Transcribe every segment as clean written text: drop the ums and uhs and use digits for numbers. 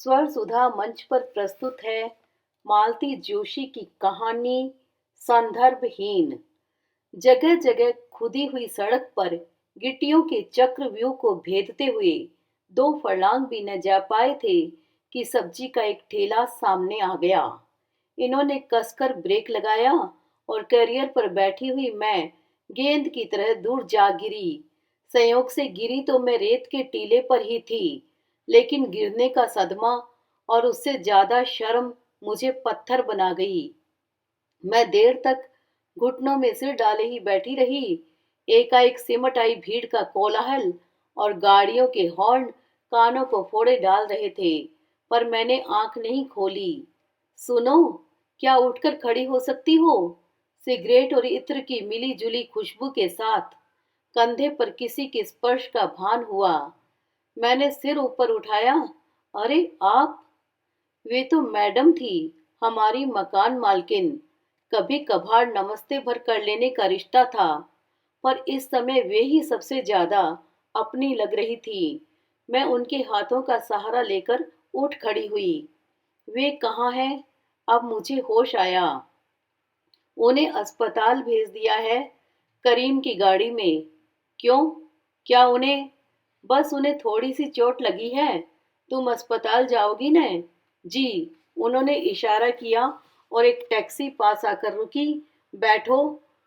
स्वर सुधा मंच पर प्रस्तुत है मालती जोशी की कहानी संदर्भहीन। जगह जगह खुदी हुई सड़क पर गिट्टियों के चक्रव्यूह को भेदते हुए 2 फर्लांग भी न जा पाए थे कि सब्जी का एक ठेला सामने आ गया। इन्होंने कसकर ब्रेक लगाया और कैरियर पर बैठी हुई मैं गेंद की तरह दूर जा गिरी। संयोग से गिरी तो मैं रेत के टीले पर ही थी, लेकिन गिरने का सदमा और उससे ज्यादा शर्म मुझे पत्थर बना गई। मैं देर तक घुटनों में सिर डाले ही बैठी रही। एकाएक सिमट आई भीड़ का कोलाहल और गाड़ियों के हॉर्न कानों को फोड़े डाल रहे थे, पर मैंने आंख नहीं खोली। सुनो, क्या उठकर खड़ी हो सकती हो? सिगरेट और इत्र की मिली जुली खुशबू के साथ कंधे पर किसी के स्पर्श का भान हुआ। मैंने सिर ऊपर उठाया। अरे आप! वे तो मैडम थी, हमारी मकान मालकिन। कभी कभार नमस्ते भर कर लेने का रिश्ता था, पर इस समय वे ही सबसे ज्यादा अपनी लग रही थी। मैं उनके हाथों का सहारा लेकर उठ खड़ी हुई। वे कहाँ हैं? अब मुझे होश आया। उन्हें अस्पताल भेज दिया है, करीम की गाड़ी में। क्यों? क्या उन्हें बस उन्हें थोड़ी सी चोट लगी है? तुम अस्पताल जाओगी न? जी। उन्होंने इशारा किया और एक टैक्सी पास आकर रुकी। बैठो,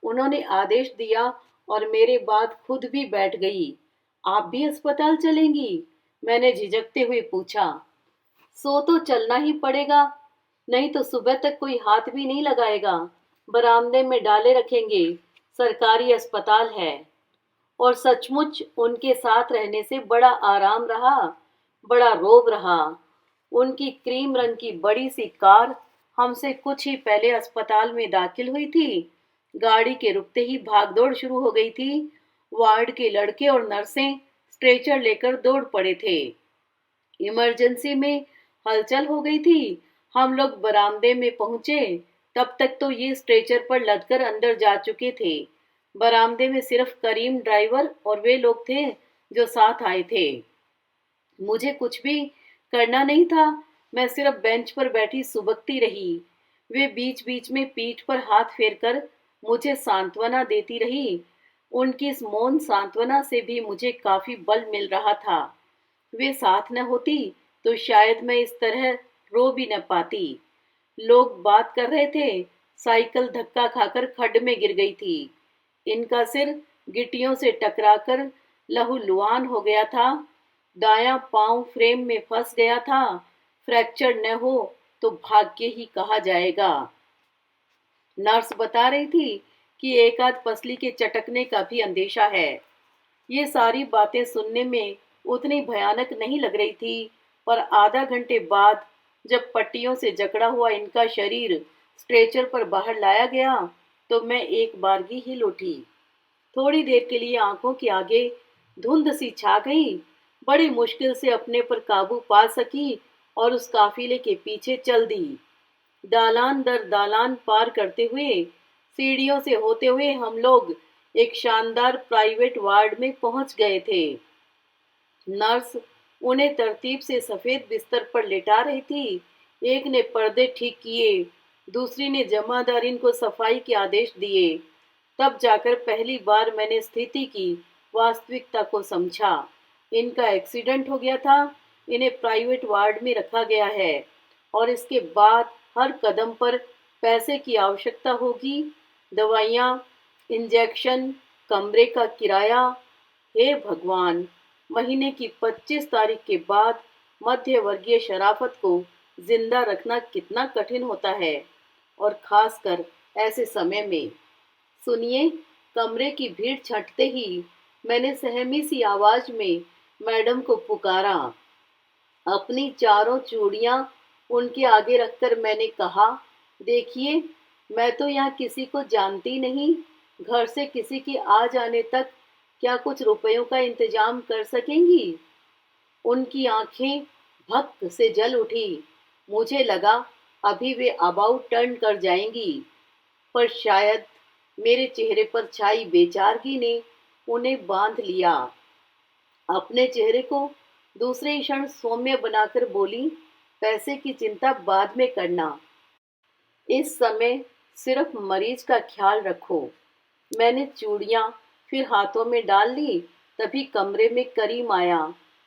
उन्होंने आदेश दिया और मेरे बाद खुद भी बैठ गई। आप भी अस्पताल चलेंगी? मैंने झिझकते हुए पूछा। सो तो चलना ही पड़ेगा, नहीं तो सुबह तक कोई हाथ भी नहीं लगाएगा। बरामदे में डाले रखेंगे, सरकारी अस्पताल है। और सचमुच उनके साथ रहने से बड़ा आराम रहा, बड़ा रोब रहा। उनकी क्रीम रंग की बड़ी सी कार हमसे कुछ ही पहले अस्पताल में दाखिल हुई थी। गाड़ी के रुकते ही भागदौड़ शुरू हो गई थी। वार्ड के लड़के और नर्सें स्ट्रेचर लेकर दौड़ पड़े थे। इमरजेंसी में हलचल हो गई थी। हम लोग बरामदे में पहुंचे, तब तक तो ये स्ट्रेचर पर लदकर अंदर जा चुके थे। बरामदे में सिर्फ करीम ड्राइवर और वे लोग थे जो साथ आए थे। मुझे कुछ भी करना नहीं था, मैं सिर्फ बेंच पर बैठी सुबकती रही। वे बीच बीच में पीठ पर हाथ फेरकर मुझे सांत्वना देती रही। उनकी इस मौन सांत्वना से भी मुझे काफी बल मिल रहा था। वे साथ न होती तो शायद मैं इस तरह रो भी न पाती। लोग बात कर रहे थे। साइकिल धक्का खाकर खड्ड में गिर गई थी। इनका सिर गिट्टियों से टकराकर लहूलुहान हो गया था। दायां पांव फ्रेम में फंस गया था। फ्रैक्चर न हो तो भाग्य ही कहा जाएगा। नर्स बता रही थी कि एक आध पसली के चटकने का भी अंदेशा है। ये सारी बातें सुनने में उतनी भयानक नहीं लग रही थी, पर आधा घंटे बाद जब पट्टियों से जकड़ा हुआ इनका शरीर स्ट्रेचर पर बाहर लाया गया, तो मैं एक बारगी हिल उठी। थोड़ी देर के लिए आंखों के आगे धुंध सी छा गई। बड़ी मुश्किल से अपने पर काबू पा सकी और उस काफिले के पीछे चल दी। दालान दर दालान पार करते हुए, सीढ़ियों से होते हुए हम लोग एक शानदार प्राइवेट वार्ड में पहुंच गए थे। नर्स उन्हें तरतीब से सफेद बिस्तर पर लेटा रही थी। एक ने पर्दे ठीक किए, दूसरी ने जमादारिन को सफाई के आदेश दिए। तब जाकर पहली बार मैंने स्थिति की वास्तविकता को समझा। इनका एक्सीडेंट हो गया था, इन्हें प्राइवेट वार्ड में रखा गया है और इसके बाद हर कदम पर पैसे की आवश्यकता होगी। दवाइयाँ, इंजेक्शन, कमरे का किराया। हे भगवान! महीने की 25 तारीख के बाद मध्य वर्गीय शराफत को जिंदा रखना कितना कठिन होता है, और खासकर ऐसे समय में। सुनिए, कमरे की भीड़ छंटते ही मैंने सहमी सी आवाज में मैडम को पुकारा। अपनी चारों चूड़ियां उनके आगे रखकर मैंने कहा, देखिए, मैं तो यहाँ किसी को जानती नहीं। घर से किसी के आ जाने तक क्या कुछ रुपयों का इंतजाम कर सकेंगी? उनकी आंखें भक से जल उठी। मुझे लगा अभी वे अबाउट टर्न कर जाएंगी, पर शायद मेरे चेहरे पर छाई बेचारगी ने उन्हें बांध लिया। अपने चेहरे को दूसरे क्षण सौम्य बनाकर बोली, पैसे की चिंता बाद में करना। इस समय सिर्फ मरीज का ख्याल रखो। मैंने चूड़ियां फिर हाथों में डाल ली। तभी कमरे में करीम आया।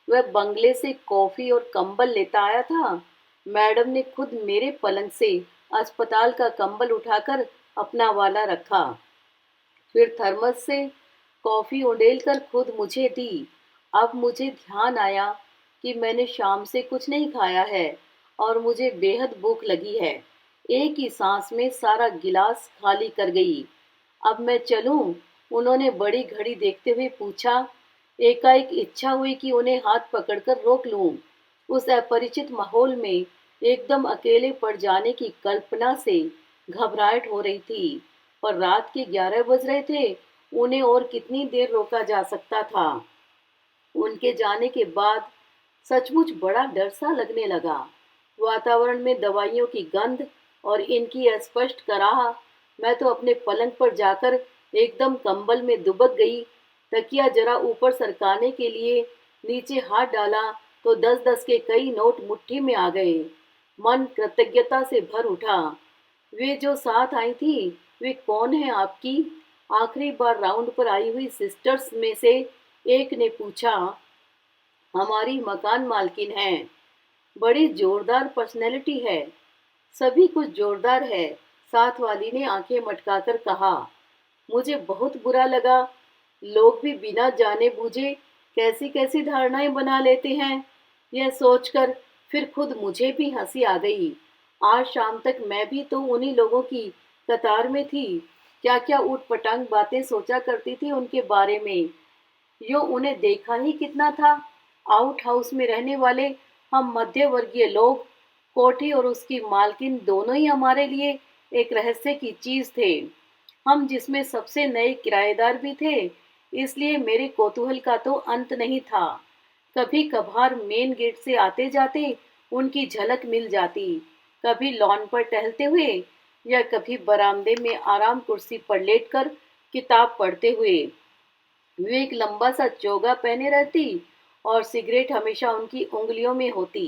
वह बंगले से कॉफी और कंबल लेता आया था। मैडम ने खुद मेरे पलंग से अस्पताल का कंबल उठाकर अपना वाला रखा। फिर थर्मस से कॉफी उंडेल कर खुद मुझे दी। अब मुझे ध्यान आया कि मैंने शाम से कुछ नहीं खाया है और मुझे बेहद भूख लगी है। एक ही सांस में सारा गिलास खाली कर गई। अब मैं चलूं? उन्होंने बड़ी घड़ी देखते हुए पूछा। एकाएक इच्छा हुई कि उन्हें हाथ पकड़कर रोक लूं। उस अपरिचित माहौल में एकदम अकेले पड़ जाने की कल्पना से घबराहट हो रही थी। पर रात के 11 बज रहे थे। उन्हें और कितनी देर रोका जा सकता था? उनके जाने के बाद सचमुच बड़ा डर सा लगने लगा। वातावरण में दवाइयों की गंध और इनकी अस्पष्ट कराह। मैं तो अपने पलंग पर जाकर एकदम कंबल में दुबक गई। तकिया जरा ऊपर सरकाने के लिए नीचे हाथ डाला तो 10-10 के कई नोट मुट्ठी में आ गए। मन कृतज्ञता से भर उठा। वे जो साथ आई थी, वे कौन है आपकी? आखिरी बार राउंड पर आई हुई सिस्टर्स में से एक ने पूछा। हमारी मकान मालकिन है। बड़ी जोरदार पर्सनैलिटी है। सभी कुछ जोरदार है, साथ वाली ने आंखें मटकाकर कहा। मुझे बहुत बुरा लगा। लोग भी बिना जाने बूझे कैसी कैसी धारणाएं बना लेते हैं। यह सोचकर फिर खुद मुझे भी हंसी आ गई। आज शाम तक मैं भी तो उन्हीं लोगों की कतार में थी। क्या क्या ऊटपटांग बातें सोचा करती थी उनके बारे में। यूं उन्हें देखा ही कितना था। आउट हाउस में रहने वाले हम मध्य वर्गीय लोग, कोठी और उसकी मालकिन दोनों ही हमारे लिए एक रहस्य की चीज थे। हम जिसमें सबसे नए किराएदार भी थे, इसलिए मेरे कौतूहल का तो अंत नहीं था। कभी कभार मेन गेट से आते जाते उनकी झलक मिल जाती। कभी लॉन पर टहलते हुए या कभी बरामदे में आराम कुर्सी पर लेटकर किताब पढ़ते हुए। वे एक लंबा सा चोगा पहने रहती और सिगरेट हमेशा उनकी उंगलियों में होती।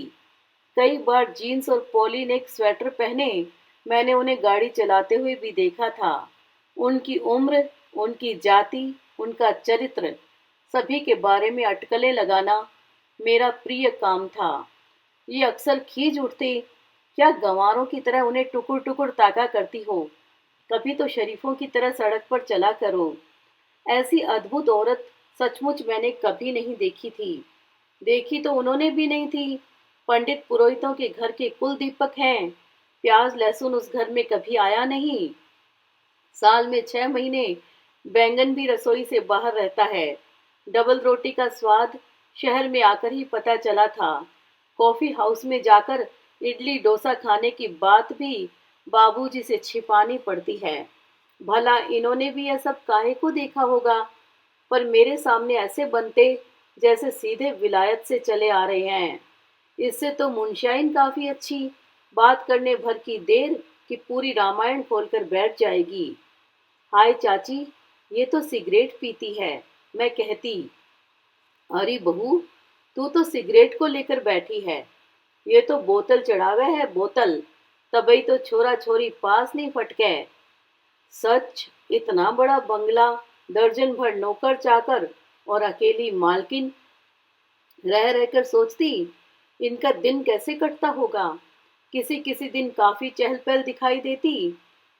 कई बार जीन्स और पॉलीनेक स्वेटर पहने मैंने उन्हें गाड़ी चलाते हुए भी देखा था। उनकी उम्र, उनकी जाति, उनका चरित्र, सभी के बारे में अटकलें लगाना मेरा प्रिय काम था। ये अक्सर खींच उठते। क्या गंवारों की तरह उन्हें टुकुर टुकुर ताका करती हो? कभी तो शरीफों की तरह सड़क पर चला करो। ऐसी अद्भुत औरत सचमुच मैंने कभी नहीं देखी थी। देखी तो उन्होंने भी नहीं थी। पंडित पुरोहितों के घर के कुल दीपक हैं। प्याज लहसुन उस घर में कभी आया नहीं। साल में 6 महीने बैंगन भी रसोई से बाहर रहता है। डबल रोटी का स्वाद शहर में आकर ही पता चला था। कॉफी हाउस में जाकर इडली डोसा खाने की बात भी बाबूजी से छिपानी पड़ती है। भला इन्होंने भी यह सब काहे को देखा होगा? पर मेरे सामने ऐसे बनते जैसे सीधे विलायत से चले आ रहे हैं। इससे तो मुनशाइन काफी अच्छी, बात करने भर की देर कि पूरी रामायण खोलकर बैठ जाएगी। हाय चाची, ये तो सिगरेट पीती है। मैं कहती, अरे बहू, तू तो सिगरेट को लेकर बैठी है। ये तो बोतल चढ़ावे है, बोतल। तबई तो छोरा छोरी पास नहीं फटके। सच, इतना बड़ा बंगला, दर्जन भर नौकर चाकर और अकेली मालकिन। रह रहकर सोचती, इनका दिन कैसे कटता होगा। किसी किसी दिन काफी चहल पहल दिखाई देती।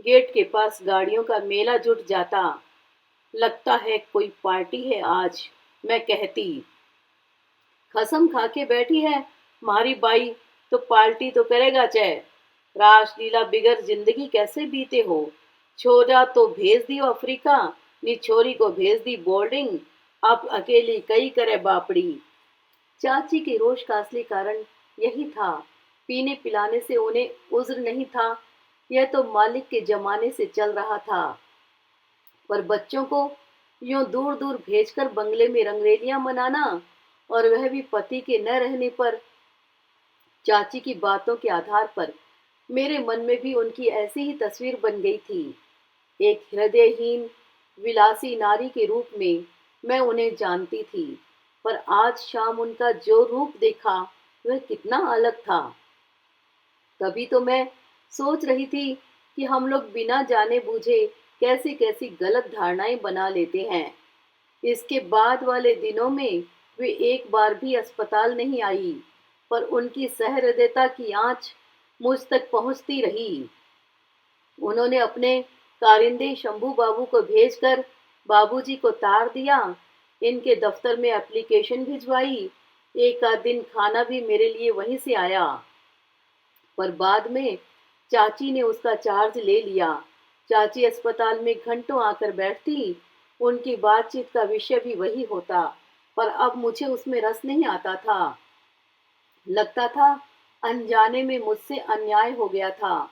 गेट के पास गाड़ियों का मेला जुट जाता। लगता है कोई पार्टी है आज, मैं कहती। कसम खा के बैठी है मारी बाई, तो पार्टी तो करेगा चाहे। रासलीला बिगर जिंदगी कैसे बीते हो। छोरा तो भेज दी अफ्रीका, नी छोरी को भेज दी बोर्डिंग। अब अकेली कई करे बापड़ी। चाची के रोष का असली कारण यही था। पीने पिलाने से उन्हें उज्र नहीं था। यह तो मालिक के जमाने से चल रहा था। पर बच्चों को यूं दूर दूर भेजकर बंगले में रंगरेलियां मनाना, और वह भी पति के न रहने पर। चाची की बातों के आधार पर मेरे मन में भी उनकी ऐसी ही तस्वीर बन गई थी। एक हृदयहीन विलासी नारी के रूप में मैं उन्हें जानती थी। पर आज शाम उनका जो रूप देखा, वह कितना अलग था। तभी तो मैं सोच रही थी कि हम लोग बिना जाने बूझे कैसी कैसी गलत धारणाएं बना लेते हैं। इसके बाद वाले दिनों में वे एक बार भी अस्पताल नहीं आई, पर उनकी सहृदयता की आंच मुझ तक पहुंचती रही। उन्होंने अपने कारिंदे शंभू बाबू को भेजकर बाबूजी को तार दिया। इनके दफ्तर में एप्लीकेशन भिजवाई। एक आध दिन खाना भी मेरे लिए वहीं से आया, पर बाद में चाची ने उसका चार्ज ले लिया। चाची अस्पताल में घंटों आकर बैठती। उनकी बातचीत का विषय भी वही होता, पर अब मुझे उसमें रस नहीं आता था। लगता था अनजाने में मुझसे अन्याय हो गया था।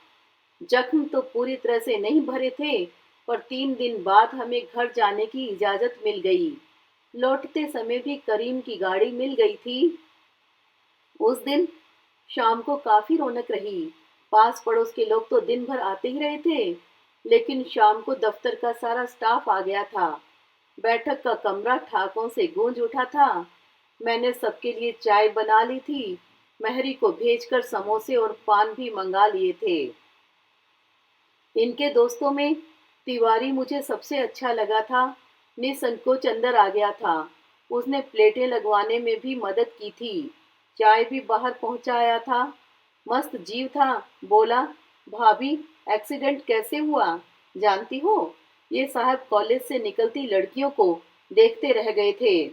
जख्म तो पूरी तरह से नहीं भरे थे, पर 3 दिन बाद हमें घर जाने की इजाजत मिल गई। लौटते समय भी करीम की गाड़ी मिल गई थी। उस दिन शाम को काफी रौनक रही। पास पड़ोस के लोग तो दिन भर आते ही रहे थे, लेकिन शाम को दफ्तर का सारा स्टाफ आ गया था। बैठक का कमरा ठाकों से गूंज उठा था। मैंने सबके लिए चाय बना ली थी। महरी को भेजकर समोसे और पान भी मंगा लिए थे। इनके दोस्तों में तिवारी मुझे सबसे अच्छा लगा था। निसंकोच अंदर आ गया था। उसने प्लेटें लगवाने में भी मदद की थी। चाय भी बाहर पहुंचाया था। मस्त जीव था। बोला, भाभी, एक्सीडेंट कैसे हुआ जानती हो? ये साहब कॉलेज से निकलती लड़कियों को देखते रह गए थे।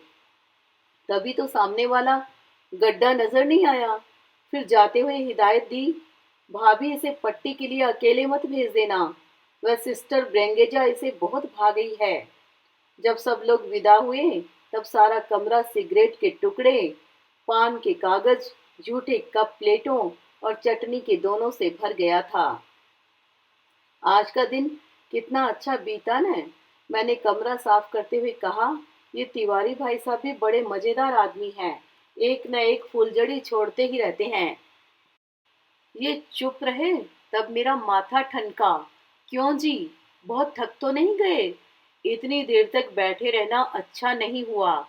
तभी तो सामने वाला गड्ढा नजर नहीं आया। फिर जाते हुए हिदायत दी, भाभी इसे पट्टी के लिए अकेले मत भेज देना। वह सिस्टर ब्रेंगेजा इसे बहुत भा गई है। जब सब लोग विदा हुए, तब सारा कमरा सिगरेट के टुकड़े, पान के कागज, झूठे कप प्लेटों और चटनी के दोनों से भर गया था। आज का दिन कितना अच्छा बीता न। मैंने कमरा साफ करते हुए कहा, ये तिवारी भाई साहब भी बड़े मजेदार आदमी हैं। एक न एक फुलझड़ी छोड़ते ही रहते हैं। ये चुप रहे, तब मेरा माथा ठनका। क्यों जी, बहुत थक तो नहीं गए? इतनी देर तक बैठे रहना अच्छा नहीं हुआ।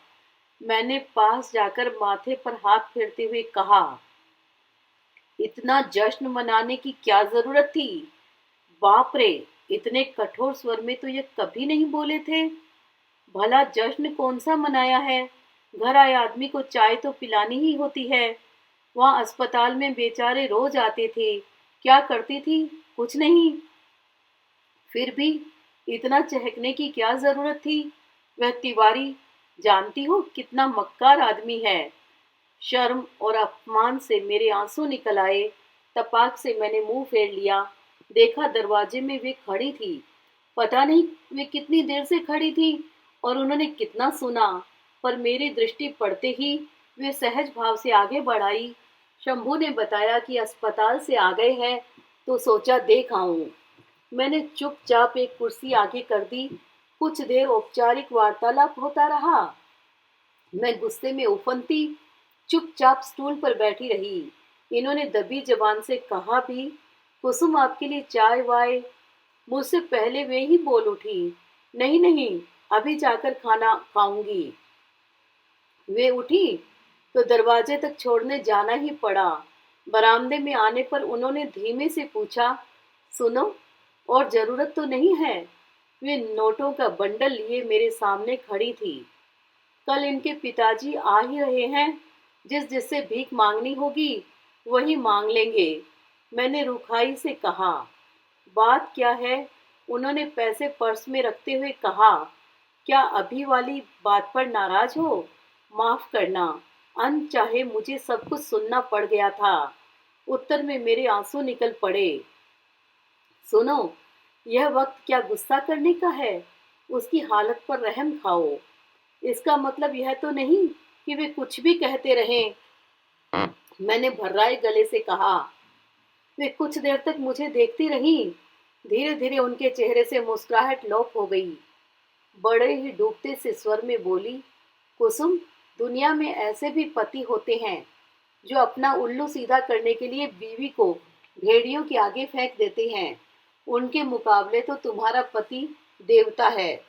मैंने पास जाकर माथे पर हाथ फेरते हुए कहा, इतना जश्न मनाने की क्या जरूरत थी? बाप रे, इतने कठोर स्वर में तो ये कभी नहीं बोले थे। भला जश्न कौन सा मनाया है? घर आए आदमी को चाय तो पिलानी ही होती है। वहां अस्पताल में बेचारे रोज आते थे। क्या करती थी? कुछ नहीं। फिर भी इतना चहकने की क्या जरूरत थी? वह तिवारी जानती हो कितना मक्कार आदमी है। शर्म और अपमान से मेरे आंसू निकल आए। तपाक से मैंने मुंह फेर लिया। देखा दरवाजे में वे खड़ी थी। पता नहीं वे कितनी देर से खड़ी थी और उन्होंने कितना सुना, पर मेरी दृष्टि पड़ते ही वे सहज भाव से आगे बढ़ आई। शंभू ने बताया कि अस्पताल से आ गए हैं, तो सोचा देख आऊं। मैंने चुपचाप एक कुर्सी आगे कर दी। कुछ देर औपचारिक वार्तालाप होता रहा। मैं गुस्से में उफनती चुपचाप स्टूल पर बैठी रही। इन्होंने दबी जबान से कहा भी, कुसुम आपके लिए चाय वाय। मुझसे पहले वे ही बोल उठी, नहीं नहीं, अभी जाकर खाना खाऊंगी। वे उठी तो दरवाजे तक छोड़ने जाना ही पड़ा। बरामदे में आने पर उन्होंने धीमे से पूछा, सुनो, और जरूरत तो नहीं है? वे नोटों का बंडल लिए मेरे सामने खड़ी थी। कल इनके पिताजी आ ही रहे हैं। जिससे भीख मांगनी होगी वही मांग लेंगे। मैंने रुखाई से कहा, बात क्या है? उन्होंने पैसे पर्स में रखते हुए कहा, क्या अभी वाली बात पर नाराज हो? माफ करना, अनचाहे मुझे सब कुछ सुनना पड़ गया था। उत्तर में मेरे आंसू निकल पड़े। सुनो, यह वक्त क्या गुस्सा करने का है? उसकी हालत पर रहम खाओ। इसका मतलब यह तो नहीं कि वे कुछ भी कहते रहें। मैंने भर्राए गले से कहा। वे कुछ देर तक मुझे देखती रही। धीरे धीरे उनके चेहरे से मुस्कुराहट लोप हो गई। बड़े ही डूबते से स्वर में बोली, कुसुम, दुनिया में ऐसे भी पति होते हैं जो अपना उल्लू सीधा करने के लिए बीवी को भेड़ियों के आगे फेंक देते हैं। उनके मुकाबले तो तुम्हारा पति देवता है।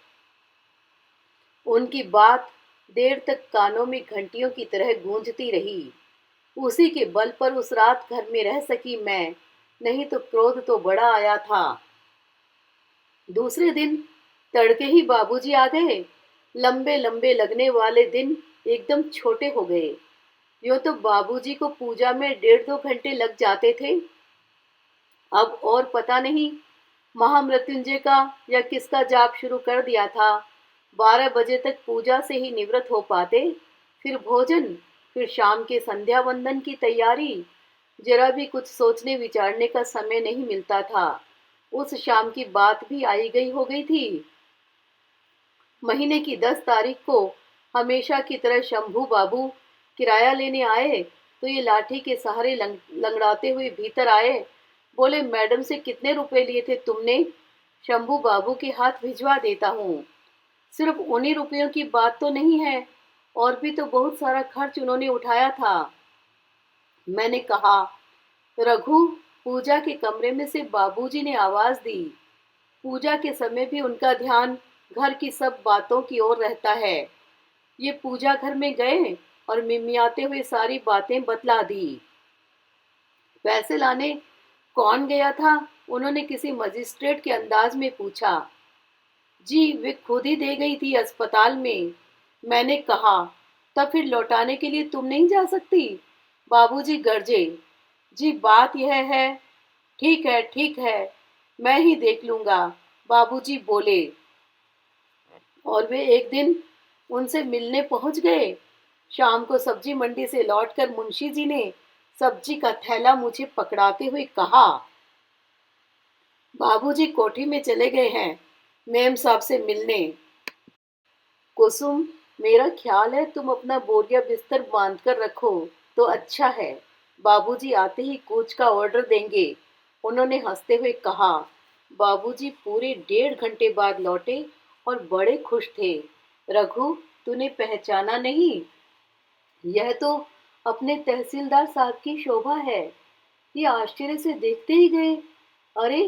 उनकी बात देर तक कानों में घंटियों की तरह गूंजती रही। उसी के बल पर उस रात घर में रह सकी मैं। नहीं तो क्रोध तो बड़ा आया था। दूसरे दिन तड़के ही बाबूजी आ गए। लंबे लंबे लगने वाले दिन एकदम छोटे हो गए। यूं तो बाबूजी को पूजा में 1.5-2 घंटे लग जाते थे। अब और पता नहीं महामृत्युंजय का या किसका जाप शुरू कर दिया था। 12 बजे तक पूजा से ही निवृत्त हो पाते। फिर भोजन, फिर शाम के संध्या वंदन की तैयारी। जरा भी कुछ सोचने विचारने का समय नहीं मिलता था। उस शाम की बात भी आई गई हो गई थी। महीने की 10 तारीख को हमेशा की तरह शंभू बाबू किराया लेने आए तो ये लाठी के सहारे लंगड़ाते हुए भीतर आए। बोले, मैडम से कितने रुपए लिए थे तुमने? शंभू बाबू के हाथ भिजवा देता हूँ। सिर्फ उन्हीं रुपयों की बात तो नहीं है, और भी तो बहुत सारा खर्च उन्होंने उठाया था। मैंने कहा, रघु, पूजा के कमरे में से बाबूजी ने आवाज दी। पूजा के समय भी उनका ध्यान घर की सब बातों की ओर रहता है। ये पूजा घर में गए और मिमियाते हुए सारी बातें बतला दी। पैसे लाने कौन गया था? उन्होंने किसी मजिस्ट्रेट के अंदाज में पूछा। जी, वे खुद ही दे गई थी अस्पताल में। मैंने कहा, तब फिर लौटाने के लिए तुम नहीं जा सकती? बाबूजी गरजे। जी, बात यह है। ठीक है, ठीक है, मैं ही देख लूंगा, बाबूजी बोले। और वे एक दिन उनसे मिलने पहुंच गए। शाम को सब्जी मंडी से लौटकर मुंशी जी ने सब्जी का थैला मुझे पकड़ाते हुए कहा, बाबूजी कोठी में चले गए हैं मेम साहब से मिलने। कुसुम, मेरा ख्याल है तुम अपना बोरिया बिस्तर बांध कर रखो तो अच्छा है। बाबूजी आते ही कूच का ऑर्डर देंगे, उन्होंने हंसते हुए कहा। बाबूजी पूरे 1.5 घंटे बाद लौटे और बड़े खुश थे। रघु, तूने पहचाना नहीं? यह तो अपने तहसीलदार साहब की शोभा है। ये आश्चर्य से देखते ही गए। अरे,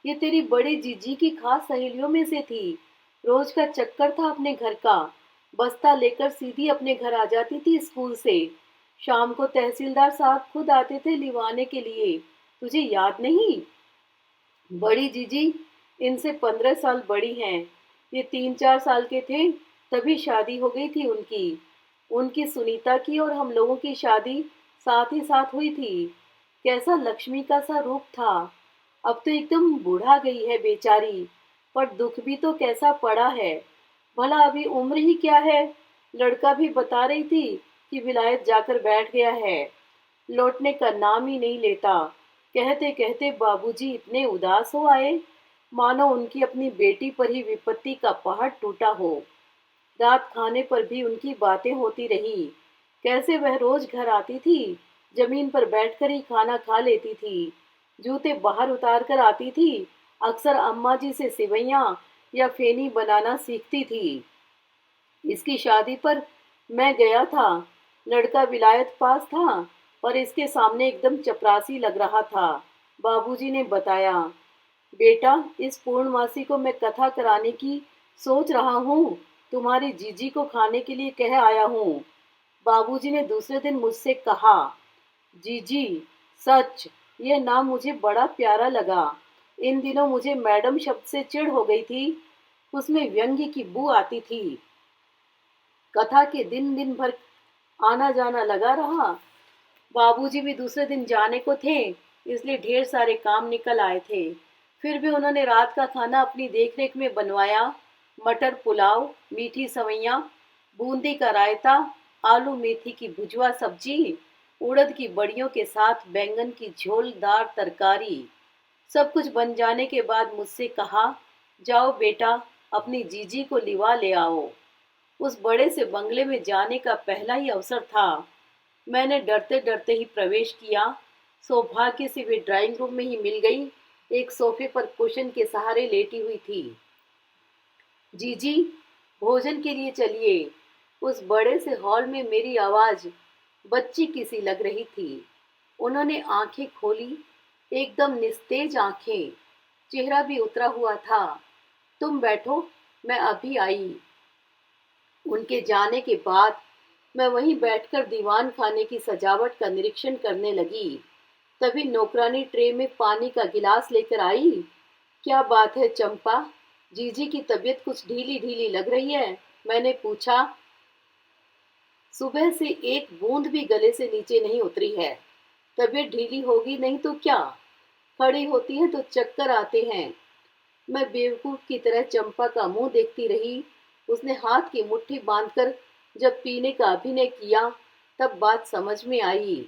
ये तेरी बड़ी जीजी की खास सहेलियों में से थी। रोज का चक्कर था अपने घर का। बस्ता लेकर सीधी अपने घर आ जाती थी स्कूल से। शाम को तहसीलदार साहब खुद आते थे लिवाने के लिए। तुझे याद नहीं? बड़ी जीजी इनसे 15 साल बड़ी हैं। ये 3-4 साल के थे तभी शादी हो गई थी उनकी। उनकी सुनीता की और हम लोगों की शादी साथ ही साथ हुई थी। कैसा लक्ष्मी का सा रूप था। अब तो एकदम बूढ़ा गई है बेचारी, पर दुख भी तो कैसा पड़ा है। भला अभी उम्र ही क्या है। लड़का भी बता रही थी कि विलायत जाकर बैठ गया है, लौटने का नाम ही नहीं लेता। कहते कहते बाबूजी इतने उदास हो आए, मानो उनकी अपनी बेटी पर ही विपत्ति का पहाड़ टूटा हो। रात खाने पर भी उनकी बातें होती रही। कैसे वह रोज घर आती थी, जमीन पर बैठकर ही खाना खा लेती थी, जूते बाहर उतार कर आती थी, अक्सर अम्मा जी से सिवैयां या फेनी बनाना सीखती थी। इसकी शादी पर मैं गया था। लड़का विलायत पास था, पर इसके सामने एकदम चपरासी लग रहा था। बाबूजी ने बताया, बेटा, इस पूर्णमासी को मैं कथा कराने की सोच रहा हूँ। तुम्हारी जीजी को खाने के लिए कह आया हूँ। बाबूजी ने दूसरे दिन मुझसे कहा, जीजी, सच, यह नाम मुझे बड़ा प्यारा लगा। इन दिनों मुझे मैडम शब्द से चिढ़ हो गई थी। उसमें व्यंग्य की बू आती थी। कथा के दिन दिन भर आना जाना लगा रहा। बाबूजी भी दूसरे दिन जाने को थे, इसलिए ढेर सारे काम निकल आए थे। फिर भी उन्होंने रात का खाना अपनी देखरेख में बनवाया। मटर पुलाव, मीठी सवैयां, बूंदी का रायता, आलू मेथी की भुजवा सब्जी, उड़द की बड़ियों के साथ बैंगन की झोलदार तरकारी। सब कुछ बन जाने के बाद मुझसे कहा, जाओ बेटा, अपनी जीजी को लिवा ले आओ। उस बड़े से बंगले में जाने का पहला ही अवसर था। मैंने डरते डरते ही प्रवेश किया। सौभाग्य से वे ड्राइंग रूम में ही मिल गई। एक सोफे पर कुशन के सहारे लेटी हुई थी। जीजी, भोजन के लिए चलिए। उस बड़े से हॉल में मेरी आवाज बच्ची की सी लग रही थी। उन्होंने आंखें खोली, एकदम निस्तेज आंखें। चेहरा भी उतरा हुआ था। तुम बैठो, मैं अभी आई। उनके जाने के बाद मैं वहीं बैठकर दीवान खाने की सजावट का निरीक्षण करने लगी। तभी नौकरानी ट्रे में पानी का गिलास लेकर आई। क्या बात है चंपा, जीजी की तबीयत कुछ ढीली ढीली लग रही है, मैंने पूछा। सुबह से एक बूंद भी गले से नीचे नहीं उतरी है। तबीयत ढीली होगी नहीं तो क्या, खड़ी होती है तो चक्कर आते हैं। मैं बेवकूफ की तरह चंपा का मुंह देखती रही। उसने हाथ की मुट्ठी बांधकर जब पीने का अभिनय किया तब बात समझ में आई।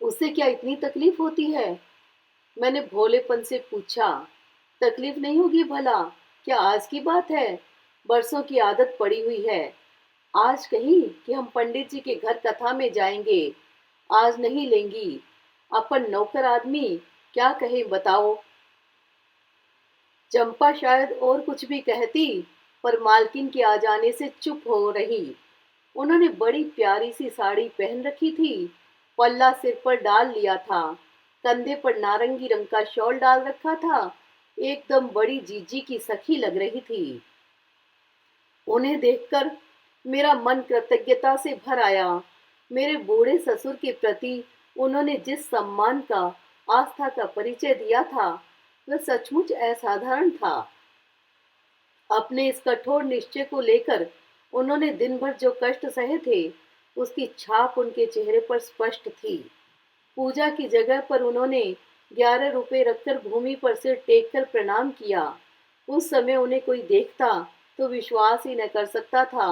उसे क्या इतनी तकलीफ होती है, मैंने भोलेपन से पूछा। तकलीफ नहीं होगी भला, क्या आज की बात है, बरसों की आदत पड़ी हुई है। आज कहीं कि हम पंडित जी के घर कथा में जाएंगे, आज नहीं लेंगी। अपन नौकर आदमी क्या कहे बताओ। चंपा शायद और कुछ भी कहती, पर मालकिन के आ जाने से चुप हो रही। उन्होंने बड़ी प्यारी सी साड़ी पहन रखी थी, पल्ला सिर पर डाल लिया था, कंधे पर नारंगी रंग का शॉल डाल रखा था। एकदम बड़ी जीजी की सखी लग रही थी। उन्हें देखकर मेरा मन कृतज्ञता से भर आया। मेरे बूढ़े ससुर के प्रति उन्होंने जिस सम्मान का, आस्था का परिचय दिया था, वह सचमुच असाधारण था। अपने इस कठोर निश्चय को लेकर उन्होंने दिन भर जो कष्ट सहे थे, उसकी छाप उनके चेहरे पर स्पष्ट थी। पूजा की जगह पर उन्होंने 11 रुपए रखकर भूमि पर सिर टेक कर प्रणाम किया। उस समय उन्हें कोई देखता तो विश्वास ही न कर सकता था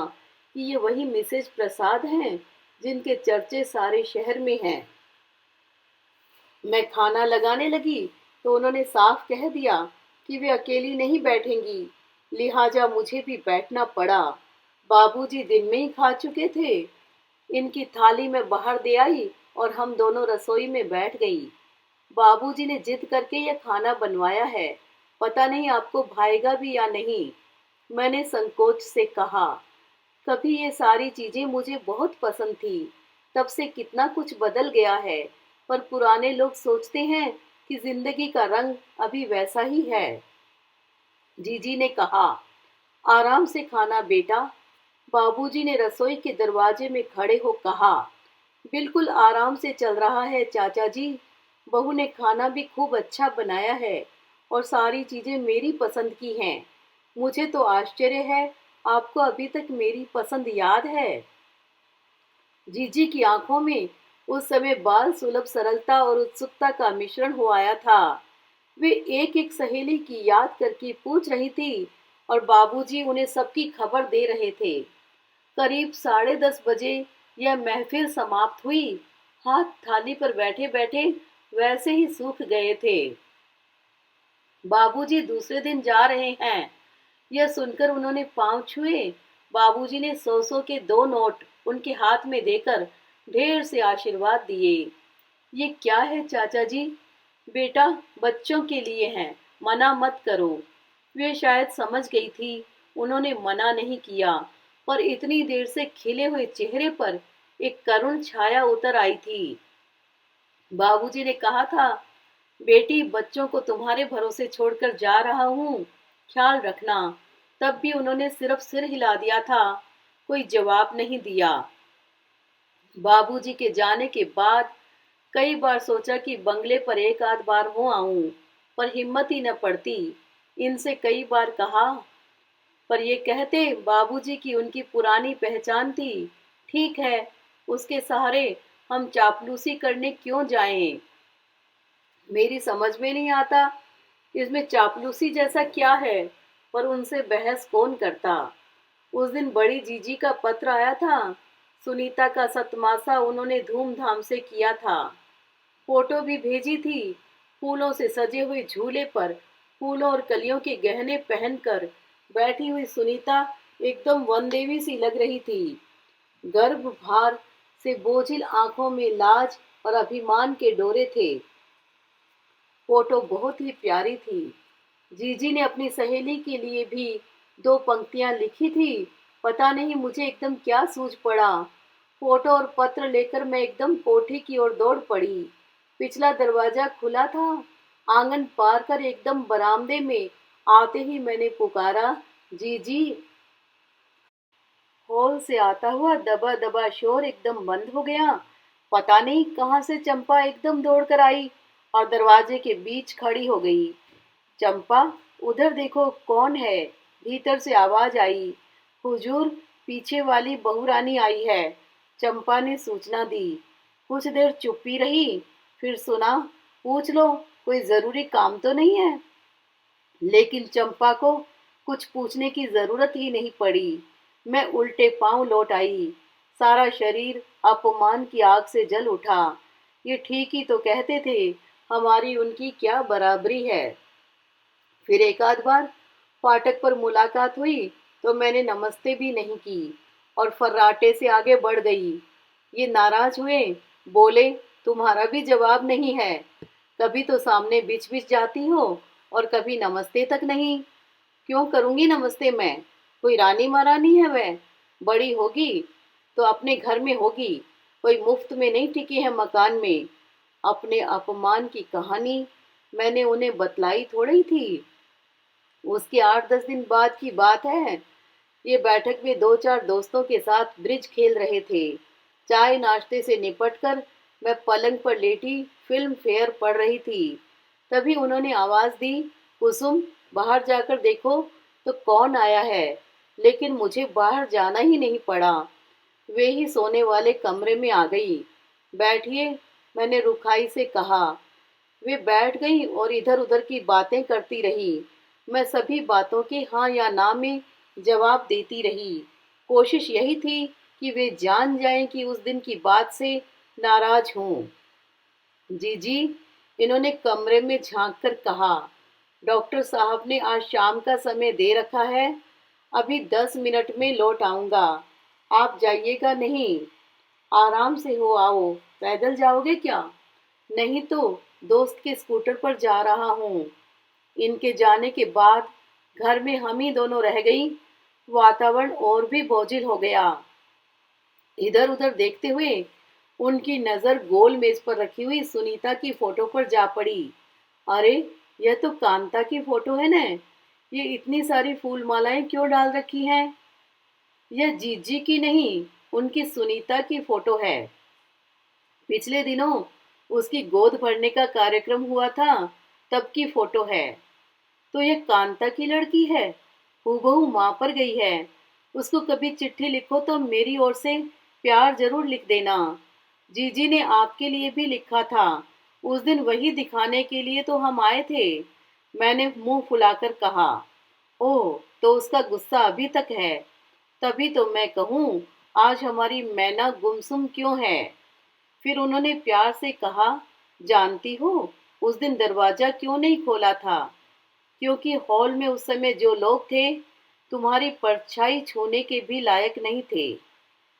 कि ये वही मिसेज प्रसाद हैं जिनके चर्चे सारे शहर में हैं। मैं खाना लगाने लगी तो उन्होंने साफ कह दिया कि वे अकेली नहीं बैठेंगी, लिहाजा मुझे भी बैठना पड़ा। बाबूजी दिन में ही खा चुके थे। इनकी थाली में बाहर दे आई और हम दोनों रसोई में बैठ गई। बाबूजी ने जिद करके यह खाना बनवाया है, पता नहीं आपको भाएगा भी या नहीं, मैंने संकोच से कहा। कभी ये सारी चीजें मुझे बहुत पसंद थी, तब से कितना कुछ बदल गया है, पर पुराने लोग सोचते हैं कि जिंदगी का रंग अभी वैसा ही है। जीजी ने कहा, आराम से खाना बेटा। बाबूजी ने रसोई के दरवाजे में खड़े हो कहा, बिल्कुल आराम से चल रहा है चाचा जी। बहू ने खाना भी खूब अच्छा बनाया है और सारी चीजें मेरी पसंद की हैं। मुझे तो आश्चर्य है, आपको अभी तक मेरी पसंद याद है। जीजी की आंखों में उस समय बाल सुलभ सरलता और उत्सुकता का मिश्रण हो आया था। वे एक एक सहेली की याद करके पूछ रही थी और बाबूजी उन्हें सबकी खबर दे रहे थे। करीब 10:30 बजे यह महफिल समाप्त हुई। हाथ थाली पर बैठे बैठे वैसे ही सूख गए थे। बाबूजी दूसरे दिन जा रहे हैं, यह सुनकर उन्होंने पांव छुए। बाबूजी ने 100-100 के 2 नोट उनके हाथ में देकर ढेर से आशीर्वाद दिए। ये क्या है चाचा जी, बेटा बच्चों के लिए हैं, मना मत करो। वे शायद समझ गई थी, उन्होंने मना नहीं किया, पर इतनी देर से खिले हुए चेहरे पर एक करुण छाया उतर आई थी। बाबूजी ने कहा था, बेटी बच्चों को तुम्हारे भरोसे छोड़कर जा रहा हूँ, ख्याल रखना। तब भी उन्होंने सिर्फ सिर हिला दिया था, कोई जवाब नहीं दिया। बाबूजी के जाने के बाद कई बार सोचा कि बंगले पर एक आध बार हो आऊं, पर हिम्मत ही न पड़ती। इनसे कई बार कहा, पर ये कहते बाबूजी की उनकी पुरानी पहचान थी, ठीक है, उसके सहारे हम चापलूसी करने क्यों जाएं। मेरी समझ में नहीं आता इसमें चापलूसी जैसा क्या है, पर उनसे बहस कौन करता। उस दिन बड़ी जीजी का पत्र आया था। सुनीता का सतमासा उन्होंने धूमधाम से किया था। फोटो भी भेजी थी। फूलों से सजे हुए झूले पर फूलों और कलियों के गहने पहनकर बैठी हुई सुनीता एकदम वनदेवी सी लग रही थी। गर्भ भार से बोझिल आंखों में लाज और अभिमान के डोरे थे। फोटो बहुत ही प्यारी थी। जीजी ने अपनी सहेली के लिए भी 2 पंक्तियां लिखी थी। पता नहीं मुझे एकदम क्या सूझ पड़ा। फोटो और पत्र लेकर मैं एकदम कोठी की ओर दौड़ पड़ी। पिछला दरवाजा खुला था। आंगन पार कर एकदम बरामदे में आते ही मैंने पुकारा, जीजी। हॉल से आता हुआ दबा दबा शोर एकदम बंद हो गया। पता नहीं कहाँ से चंपा एकदम दौड़ कर आई और दरवाजे के बीच खड़ी हो गई। चंपा, उधर देखो कौन है? भीतर से आवाज आई। हुजूर, पीछे वाली बहुरानी आई है। चंपा ने सूचना दी। कुछ देर चुप्पी रही, फिर सुना, पूछ लो, कोई जरूरी काम तो नहीं है? लेकिन चंपा को कुछ पूछने की जरूरत ही नहीं पड़ी। मैं उल्टे पांव लौट आई। सारा शरीर अपमान की आग से जल उठा। ये ठीक ही तो कहते थे, हमारी उनकी क्या बराबरी है। फिर एक आध बार फाटक पर मुलाकात हुई तो मैंने नमस्ते भी नहीं की और फर्राटे से आगे बढ़ गई। ये नाराज हुए, बोले, तुम्हारा भी जवाब नहीं है। कभी तो सामने बिछ बिछ जाती हो और कभी नमस्ते तक नहीं। क्यों करूंगी नमस्ते मैं? कोई रानी महारानी है वह? बड़ी होगी तो अपने घर में होगी, कोई मुफ्त में नहीं टिकी है मकान में। अपने अपमान की कहानी मैंने उन्हें बतलाई थोड़ी थी। उसके 8-10 दिन बाद की बात है। ये बैठक में 2-4 दोस्तों के साथ ब्रिज खेल रहे थे। चाय नाश्ते से निपटकर मैं पलंग पर लेटी फिल्म फेयर पढ़ रही थी। तभी उन्होंने आवाज दी, कुसुम, बाहर जाकर देखो तो कौन आया है। लेकिन मुझे बाहर जाना ही नहीं पड़ा। वे ही सोने वाले कमरे में आ गई। बैठिए, मैंने रुखाई से कहा। वे बैठ गई और इधर उधर की बातें करती रही। मैं सभी बातों के हाँ या ना में जवाब देती रही। कोशिश यही थी कि वे जान जाएं कि उस दिन की बात से नाराज हूँ। जी जी, इन्होंने कमरे में झांक कर कहा। डॉक्टर साहब ने आज शाम का समय दे रखा है। अभी 10 मिनट में लौट आऊंगा। आप जाइएगा नहीं? आराम से हो आओ। पैदल जाओगे क्या? नहीं तो दोस्त के स्कूटर पर जा रहा हूँ। इनके जाने के बाद घर में हम ही दोनों रह गई। वातावरण और भी बोझिल हो गया। इधर उधर देखते हुए उनकी नजर गोल मेज पर रखी हुई सुनीता की फोटो पर जा पड़ी। अरे, यह तो कांता की फोटो है न। ये इतनी सारी फूल मालाएं क्यों डाल रखी हैं? यह जीजी की नहीं, उनकी सुनीता की फोटो है। पिछले दिनों उसकी गोद भरने का कार्यक्रम हुआ था, तब की फोटो है। तो यह कांता की लड़की है। हूबहू माँ पर गई है। उसको कभी चिट्ठी लिखो तो मेरी ओर से प्यार जरूर लिख देना। जीजी ने आपके लिए भी लिखा था। उस दिन वही दिखाने के लिए तो हम आए थे। मैंने मुंह फुलाकर कहा। ओह, तो उसका गुस्सा अभी तक है। तभी तो मैं कहूँ, आज हमारी मैना गुमसुम क्यों है? फिर उन्होंने प्यार से कहा, जानती हो, उस दिन दरवाजा क्यों नहीं खोला था? क्योंकि हॉल में उस समय जो लोग थे, तुम्हारी परछाई छूने के भी लायक नहीं थे।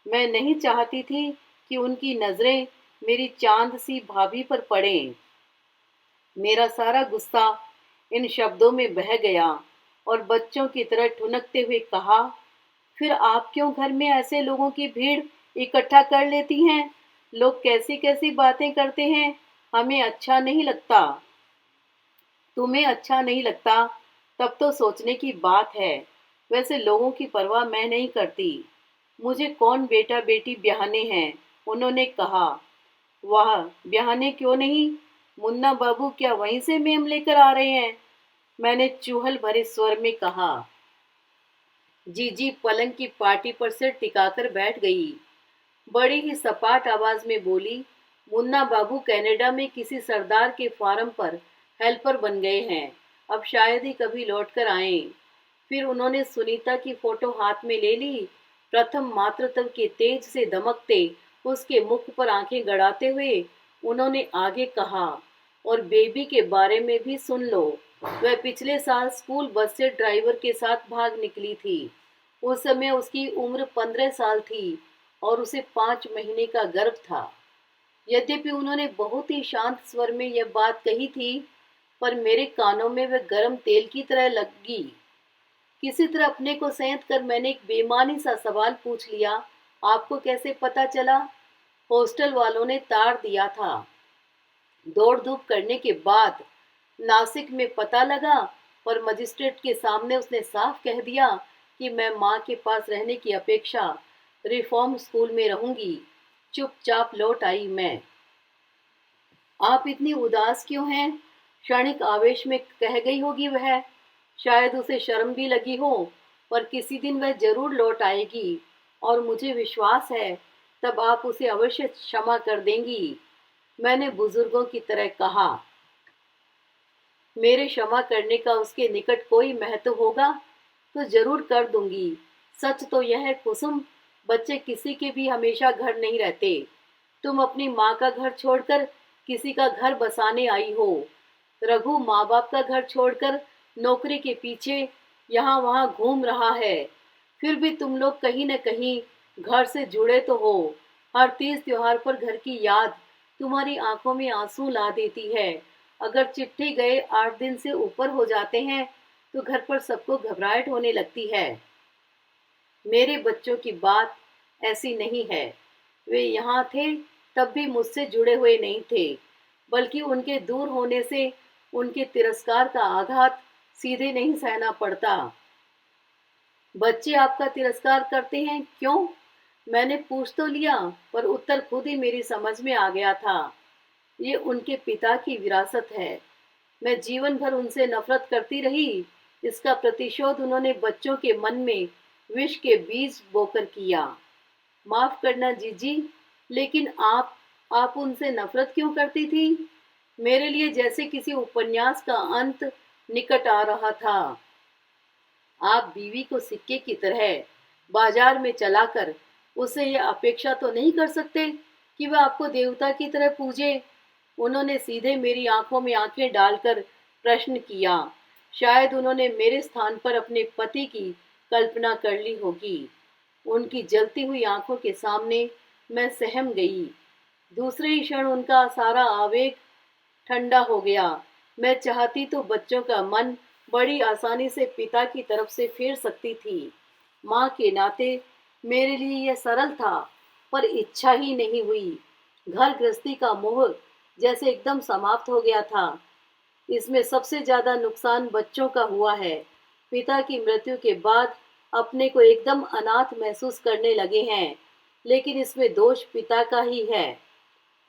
मैं नहीं चाहती थी कि उनकी नजरें मेरी चांद सी भाभी पर पड़ें। मेरा सारा गुस्सा इन शब्दों में बह गया और बच्चों की तरह ठुनकते हुए कहा, फिर आप क्यों घर में ऐसे लोगों की भीड़ इकट्ठा कर लेती हैं? लोग कैसी कैसी बातें करते हैं, हमें अच्छा नहीं लगता। तुम्हें अच्छा नहीं लगता तब तो सोचने की बात है। वैसे लोगों की परवाह मैं नहीं करती। मुझे कौन बेटा बेटी ब्याहने हैं? उन्होंने कहा। वाह, ब्याहने क्यों नहीं? मुन्ना बाबू क्या वहीं से मेम लेकर आ रहे हैं? मैंने चूहल भरे स्वर में कहा। जीजी पलंग की पाटी पर सिर टिकाकर बैठ गई। बड़ी ही सपाट आवाज में बोली, मुन्ना बाबू कनाडा में किसी सरदार के फार्म पर हेल्पर बन गए हैं। अब शायद ही कभी लौट कर आए। फिर उन्होंने सुनीता की फोटो हाथ में ले ली। प्रथम मातृत्व के तेज से दमकते उसके मुख पर आंखें गड़ाते हुए उन्होंने आगे कहा, और बेबी के बारे में भी सुन लो। वह पिछले साल स्कूल बस से ड्राइवर के साथ भाग निकली थी। उस समय उसकी उम्र 15 साल थी और उसे 5 महीने का गर्भ था। यद्यपि उन्होंने बहुत ही शांत स्वर में यह बात कही थी, पर मेरे कानों में वह गर्म तेल की तरह लगी। किसी तरह अपने को संयत कर मैंने एक बेमानी सा सवाल पूछ लिया, आपको कैसे पता चला? हॉस्टल वालों ने तार दिया था। दौड़ धूप करने के बाद नासिक में पता लगा, पर मजिस्ट्रेट के सामने उसने साफ कह दिया कि मैं माँ के पास रहने की अपेक्षा रिफॉर्म स्कूल में रहूंगी। चुपचाप लौट आई मैं। आप इतनी उदास क्यों हैं? क्षणिक आवेश में कह गई होगी वह। शायद उसे शर्म भी लगी हो, पर किसी दिन वह जरूर लौट आएगी और मुझे विश्वास है तब आप उसे अवश्य क्षमा कर देंगी। मैंने बुजुर्गों की तरह कहा। मेरे क्षमा करने का उसके निकट कोई महत्व होगा तो जरूर कर दूंगी। सच तो यह है कुसुम, बच्चे किसी के भी हमेशा घर नहीं रहते। तुम अपनी माँ का घर छोड़कर किसी का घर बसाने आई हो। रघु माँ बाप का घर छोड़कर नौकरी के पीछे यहाँ वहाँ घूम रहा है। फिर भी तुम लोग कहीं न कहीं घर से जुड़े तो हो। हर तीज त्योहार पर घर की याद तुम्हारी आंखों में आंसू ला देती है। अगर चिट्ठी गए 8 दिन से ऊपर हो जाते हैं तो घर पर सबको घबराहट होने लगती है। मेरे बच्चों की बात ऐसी नहीं है। वे यहाँ थे तब भी मुझसे जुड़े हुए नहीं थे, बल्कि उनके दूर होने से उनके तिरस्कार का आघात सीधे नहीं सहना पड़ता। बच्चे आपका तिरस्कार करते हैं क्यों? मैंने पूछ तो लिया, पर उत्तर खुद ही मेरी समझ में आ गया था। ये उनके पिता की विरासत है। मैं जीवन भर उनसे नफरत करती रही। इसका प्रतिशोध उन्होंने बच्चों के मन में विष के बीज बोकर किया। माफ करना जीजी, लेकिन आप उनसे नफरत क्यों करती थी? मेरे लिए जैसे किसी उपन्यास का अंत निकट आ रहा था। आप बीवी को सिक्के की तरह बाजार में चलाकर उससे यह अपेक्षा तो नहीं कर सकते कि वह आपको देवता की तरह पूजे। उन्होंने सीधे मेरी आंखों में आंखें डालकर प्रश्न किया। शायद उन्होंने मेरे स्थान पर अपने पति की कल्पना कर ली होगी। उनकी जलती हुई आंखों के सामने मैं सहम गई। दूसरे ही क्षण उनका सारा आवेग ठंडा हो गया। मैं चाहती तो बच्चों का मन बड़ी आसानी से पिता की तरफ से फेर सकती थी। माँ के नाते मेरे लिए यह सरल था, पर इच्छा ही नहीं हुई। घर गृहस्थी का मोह जैसे एकदम समाप्त हो गया था। इसमें सबसे ज्यादा नुकसान बच्चों का हुआ है। पिता की मृत्यु के बाद अपने को एकदम अनाथ महसूस करने लगे हैं, लेकिन इसमें दोष पिता का ही है।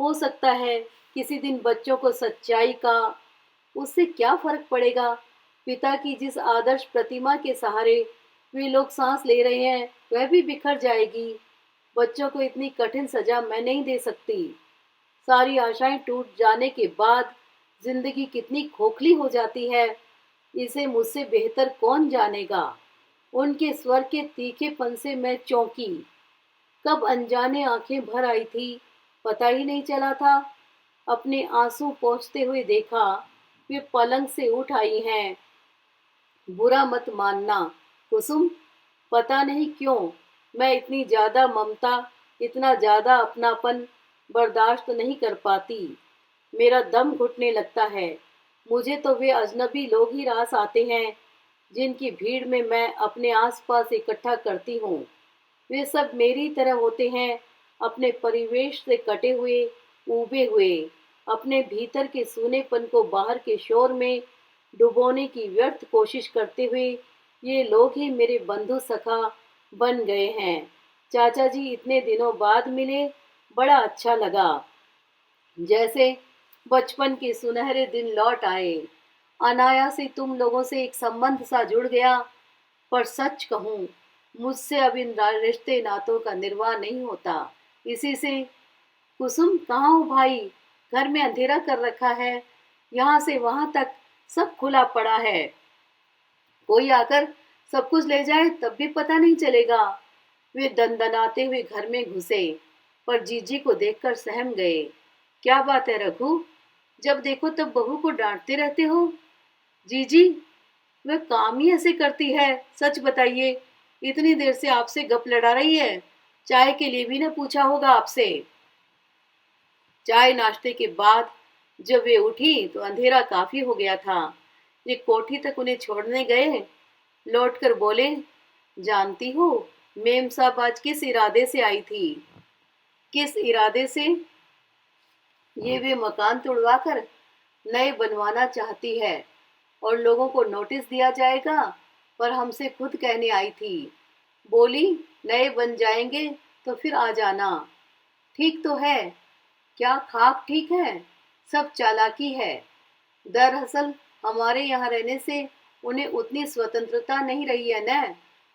हो सकता है किसी दिन बच्चों को सच्चाई का, उससे क्या फर्क पड़ेगा? पिता की जिस आदर्श प्रतिमा के सहारे वे लोग सांस ले रहे हैं वह भी बिखर जाएगी। बच्चों को इतनी कठिन सजा मैं नहीं दे सकती। सारी आशाएं टूट जाने के बाद जिंदगी कितनी खोखली हो जाती है, इसे मुझसे बेहतर कौन जानेगा। उनके स्वर के तीखेपन से मैं चौंकी। कब अनजाने आंखें भर आई थी पता ही नहीं चला था। अपने आंसू पोंछते हुए देखा, वे पलंग से उठ आई हैं। बुरा मत मानना कुसुम, पता नहीं क्यों मैं इतनी ज्यादा ममता, इतना ज्यादा अपनापन बर्दाश्त नहीं कर पाती। मेरा दम घुटने लगता है। मुझे तो वे अजनबी लोग ही रास आते हैं जिनकी भीड़ में मैं अपने आसपास इकट्ठा करती हूँ। वे सब मेरी तरह होते हैं, अपने परिवेश से कटे हुए, ऊबे हुए। अपने भीतर के सूनेपन को बाहर के शोर में डुबोने की व्यर्थ कोशिश करते हुए ये लोग ही मेरे बंधु सखा बन गए हैं। चाचा जी इतने दिनों बाद मिले, बड़ा अच्छा लगा। जैसे बचपन के सुनहरे दिन लौट आए। अनायास ही तुम लोगों से एक संबंध सा जुड़ गया। पर सच कहूँ, मुझसे अब इन रिश्ते नातों का निर्वाह नहीं होता। इसी से कुसुम, कहाँ हो भाई? घर में अंधेरा कर रखा है। यहाँ से वहां तक सब खुला पड़ा है। कोई आकर सब कुछ ले जाए तब भी पता नहीं चलेगा। वे दनदनाते हुए घर में घुसे, पर जीजी को देखकर सहम गए। क्या बात है रघु? जब देखो तब बहू को डांटते रहते हो। जीजी, वह काम ही ऐसे करती है। सच बताइए, इतनी देर से आपसे गप लड़ा रही है। चाय के लिए भी न पूछा होगा आपसे। चाय नाश्ते के बाद जब वे उठी तो अंधेरा काफी हो गया था। ये कोठी तक उन्हें छोड़ने गए। लौटकर बोले, जानती हो मेम साहब आज किस इरादे से आई थी? किस इरादे से? ये वे मकान तुड़वाकर नए बनवाना चाहती है और लोगों को नोटिस दिया जाएगा, पर हमसे खुद कहने आई थी। बोली नए बन जाएंगे तो फिर आ जाना। ठीक तो है। क्या खाक ठीक है? सब चालाकी है। दरअसल हमारे यहाँ रहने से उन्हें उतनी स्वतंत्रता नहीं रही है न।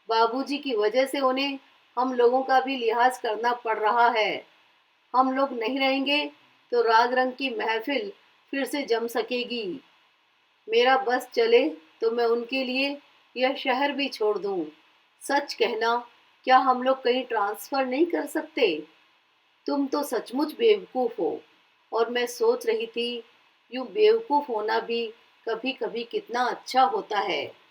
बाबूजी की वजह से उन्हें हम लोगों का भी लिहाज करना पड़ रहा है। हम लोग नहीं रहेंगे तो राग रंग की महफिल फिर से जम सकेगी। मेरा बस चले तो मैं उनके लिए यह शहर भी छोड़ दूं। सच कहना, क्या हम लोग कहीं ट्रांसफर नहीं कर सकते? तुम तो सचमुच बेवकूफ हो। और मैं सोच रही थी, यूं बेवकूफ होना भी कभी कभी कितना अच्छा होता है।